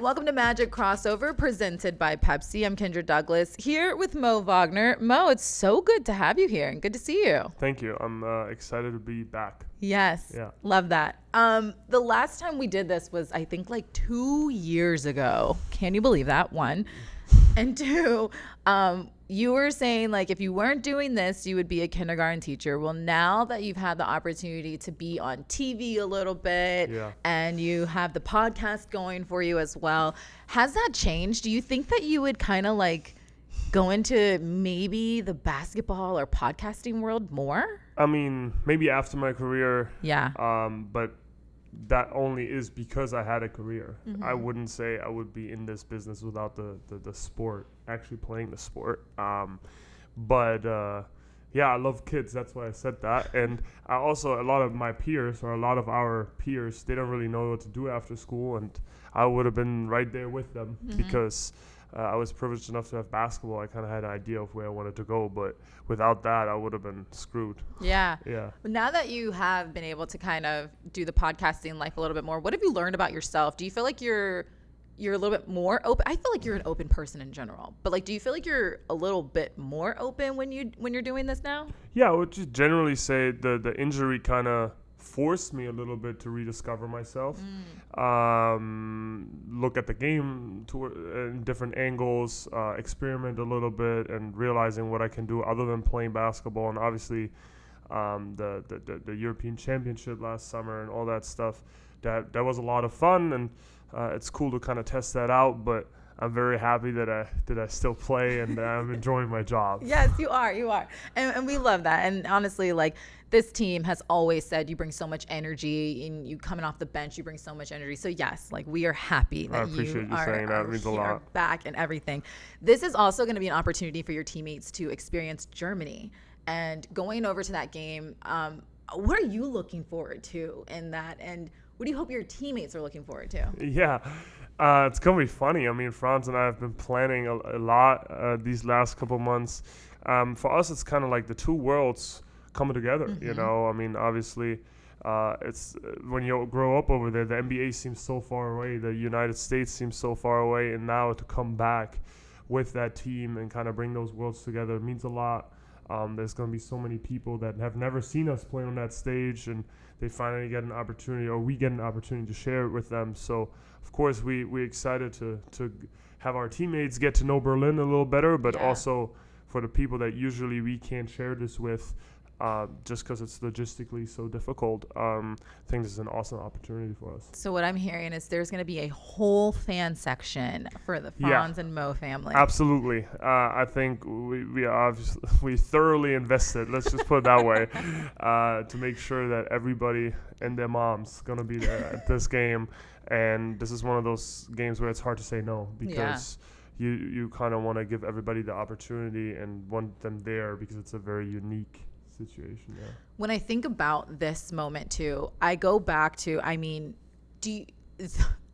Welcome to Magic Crossover, presented by Pepsi. I'm Kendra Douglas, here with Mo Wagner. Mo, it's so good to have you here and good to see you. Thank you. I'm excited to be back. Yes. Yeah. Love that. The last time we did this was, I think, like 2 years ago. Can you believe that? One. And two, you were saying, like, if you weren't doing this, you would be a kindergarten teacher. Well, now that you've had the opportunity to be on TV a little bit and you have the podcast going for you as well, has that changed? Do you think that you would kind of like go into maybe the basketball or podcasting world more? I mean, maybe after my career. Yeah. But that only is because I had a career. Mm-hmm. I wouldn't say I would be in this business without the sport, actually playing the sport. But I love kids. That's why I said that. And I also, a lot of my peers, or a lot of our peers, they don't really know what to do after school. And I would have been right there with them because I was privileged enough to have basketball. I kind of had an idea of where I wanted to go, but without that, I would have been screwed. Yeah. Yeah. Now that you have been able to kind of do the podcasting life a little bit more, what have you learned about yourself? Do you feel like you're a little bit more open? I feel like you're an open person in general, but like, do you feel like you're a little bit more open when you're doing this now? Yeah, I would just generally say the injury kind of forced me a little bit to rediscover myself, look at the game in different angles, experiment a little bit, and realizing what I can do other than playing basketball. And obviously the European Championship last summer and all that stuff, that was a lot of fun, and it's cool to kind of test that out. But I'm very happy that I still play, and I'm enjoying my job. Yes, you are. And we love that. And honestly, like, this team has always said you bring so much energy, and you coming off the bench, you bring so much energy. So yes, like, we are happy that you are saying that. It means a lot. Back and everything. This is also going to be an opportunity for your teammates to experience Germany. And going over to that game, what are you looking forward to in that? And what do you hope your teammates are looking forward to? Yeah. It's going to be funny. I mean, Franz and I have been planning a lot these last couple months. For us, it's kind of like the two worlds coming together, you know? I mean, obviously, it's when you grow up over there, the NBA seems so far away, the United States seems so far away, and now to come back with that team and kind of bring those worlds together means a lot. There's going to be so many people that have never seen us play on that stage, and they finally get an opportunity, or we get an opportunity to share it with them. So, of course, we're excited to have our teammates get to know Berlin a little better, but also for the people that usually we can't share this with, just because it's logistically so difficult. I think this is an awesome opportunity for us. So what I'm hearing is there's going to be a whole fan section for the Franz and Mo family. Absolutely. I think we thoroughly invested, let's just put it that way, to make sure that everybody and their mom's going to be there at this game. And this is one of those games where it's hard to say no, because you kind of want to give everybody the opportunity and want them there because it's a very unique situation. Yeah. When I think about this moment too, I go back to, I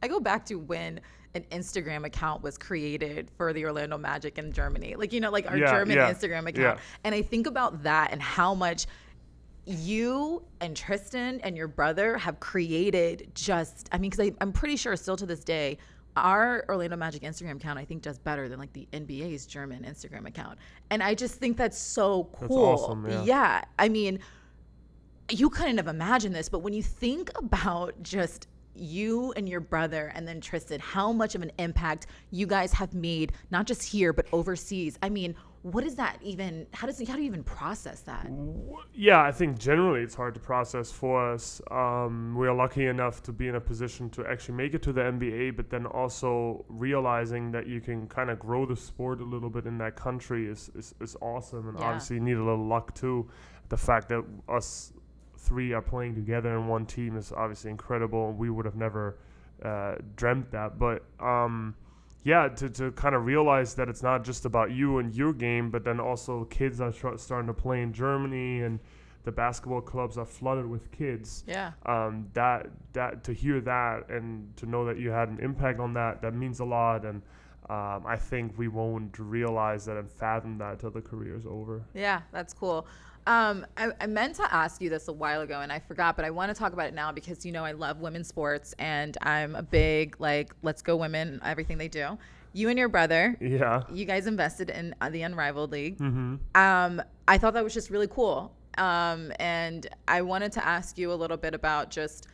go back to when an Instagram account was created for the Orlando Magic in Germany, like, you know, like our German Instagram account. And I think about that and how much you and Tristan and your brother have created because I'm pretty sure still to this day, our Orlando Magic Instagram account, I think, does better than like the NBA's German Instagram account. And I just think that's so cool. That's awesome, yeah. I mean, you couldn't have imagined this, but when you think about just you and your brother and then Tristan, how much of an impact you guys have made, not just here, but overseas. I mean, what is that even? How do you even process that? Yeah, I think generally it's hard to process for us. We are lucky enough to be in a position to actually make it to the NBA, but then also realizing that you can kind of grow the sport a little bit in that country is awesome. And obviously you need a little luck too. The fact that us three are playing together in one team is obviously incredible. We would have never dreamt that. But to kind of realize that it's not just about you and your game, but then also kids are starting to play in Germany, and the basketball clubs are flooded with kids. Yeah. That to hear that and to know that you had an impact on that means a lot. And I think we won't realize that and fathom that till the career is over. Yeah, that's cool. I meant to ask you this a while ago and I forgot, but I want to talk about it now because, I love women's sports and I'm a big, let's go women, everything they do. You and your brother, you guys invested in the Unrivaled League. Mm-hmm. I thought that was just really cool. And I wanted to ask you a little bit about just,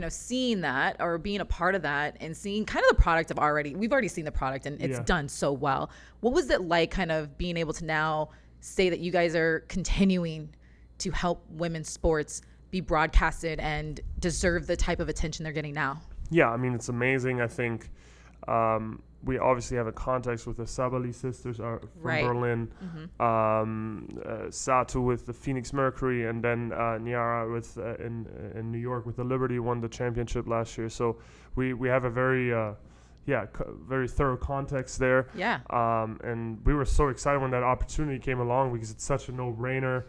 seeing that or being a part of that and seeing kind of the product we've already seen the product and it's done so well. What was it like kind of being able to now say that you guys are continuing to help women's sports be broadcasted and deserve the type of attention they're getting now? Yeah, I mean, it's amazing. I think we obviously have a context with the Sabali sisters from Berlin, Satu with the Phoenix Mercury, and then Niara with in New York with the Liberty won the championship last year. So we have a very very thorough context there. Yeah. And we were so excited when that opportunity came along because it's such a no-brainer.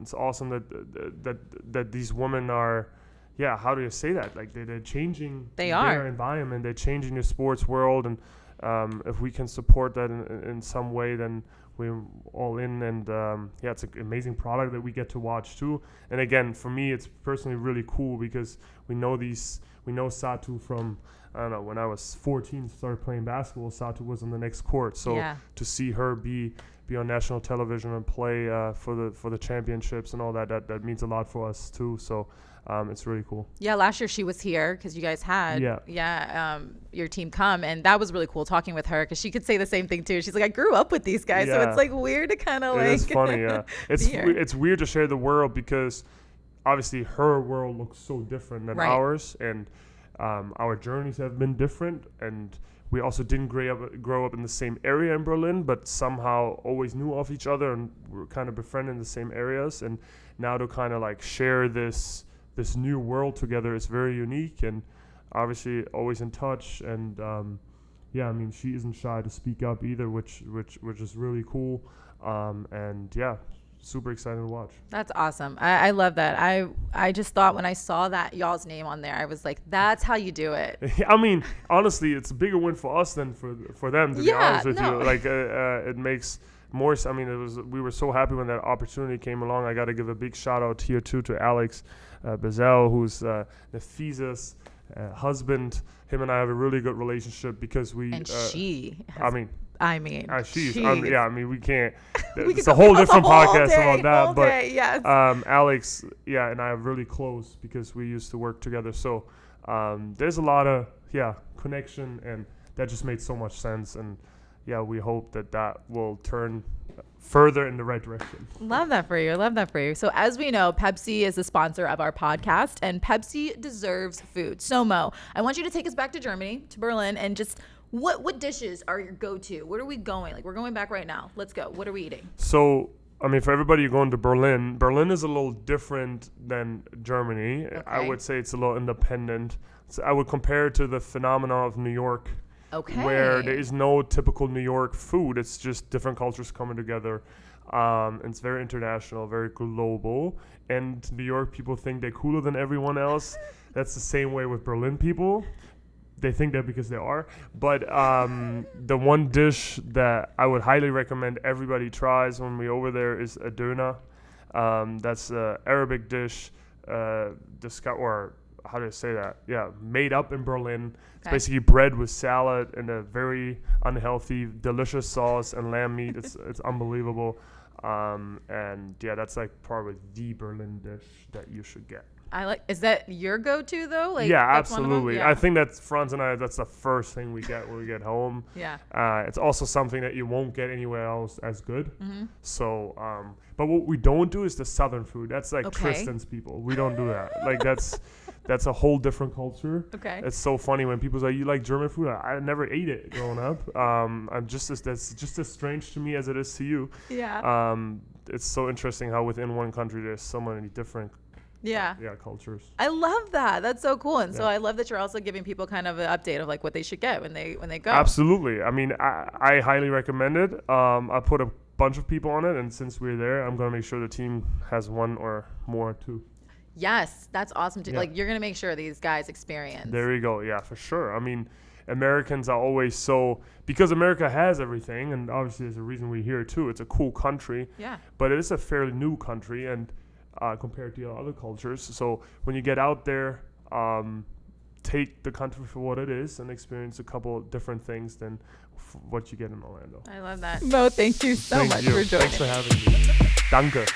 It's awesome that these women are. Yeah, how do you say that? Like they're changing their environment, they're changing the sports world, and if we can support that in some way, then we're all in. And it's an amazing product that we get to watch too. And again, for me, it's personally really cool because we know Satu from, I don't know, when I was 14, started playing basketball. Satu was on the next court, so to see her be on national television and play for the championships and all that means a lot for us too. So. It's really cool. Yeah, last year she was here because you guys had your team come, and that was really cool talking with her because she could say the same thing too. She's like, I grew up with these guys, so it's like weird to kind of like. It's funny, yeah. It's weird to share the world because obviously her world looks so different than ours, and our journeys have been different, and we also didn't grow up in the same area in Berlin, but somehow always knew of each other and were kind of befriended in the same areas, and now to kind of like share this new world together is very unique, and obviously always in touch. And I mean, she isn't shy to speak up either, which is really cool. And super excited to watch. That's awesome. I love that. I just thought when I saw that y'all's name on there, I was like, that's how you do it. I mean, honestly, it's a bigger win for us than for them, to be honest with you. Like it makes more. I mean, we were so happy when that opportunity came along. I got to give a big shout out here too to Alex Bezel, who's Nefisa's husband. Him and I have a really good relationship because we. And she. I mean, I mean, we can't. It's a whole different podcast about that. But yes. Alex, and I are really close because we used to work together. So there's a lot of connection, and that just made so much sense. And we hope that will turn further in the right direction. Love that for you. So as we know, Pepsi is the sponsor of our podcast, and Pepsi deserves food. So Mo, I want you to take us back to Germany, to Berlin, and just what dishes are your go-to? Where are we going? Like, we're going back right now. Let's go. What are we eating? So, I mean, for everybody going to Berlin, Berlin is a little different than Germany. Okay. I would say it's a little independent. So I would compare it to the phenomenon of New York. Okay. Where there is no typical New York food. It's just different cultures coming together. It's very international, very global. And New York people think they're cooler than everyone else. That's the same way with Berlin people. They think that because they are. But the one dish that I would highly recommend everybody tries when we're over there is a döner. That's an Arabic dish, or how do I say that? Yeah, made up in Berlin. It's basically bread with salad and a very unhealthy, delicious sauce and lamb meat. It's unbelievable. That's like probably the Berlin dish that you should get. Is that your go-to though? Like, yeah, absolutely. I think that's Franz and I. That's the first thing we get when we get home. Yeah. It's also something that you won't get anywhere else as good. Mm-hmm. So, but what we don't do is the Southern food. That's like Tristan's people. We don't do that. Like that's a whole different culture. Okay. It's so funny when people say, you like German food? I never ate it growing up. That's just as strange to me as it is to you. Yeah. It's so interesting how within one country there's so many different cultures. I love that. That's so cool. And so I love that you're also giving people kind of an update of like what they should get when they go. Absolutely. I mean, I highly recommend it. I put a bunch of people on it, and since we're there, I'm going to make sure the team has one or more too. Yes, that's awesome. Like, you're going to make sure these guys experience. There you go. Yeah, for sure. I mean, Americans are always so, because America has everything, and obviously there's a reason we're here too. It's a cool country, Yeah. but it is a fairly new country, and compared to other cultures. So when you get out there, take the country for what it is and experience a couple of different things than what you get in Orlando. I love that. Mo, thank you so Thank much you. for joining. Thanks for having me. Danke.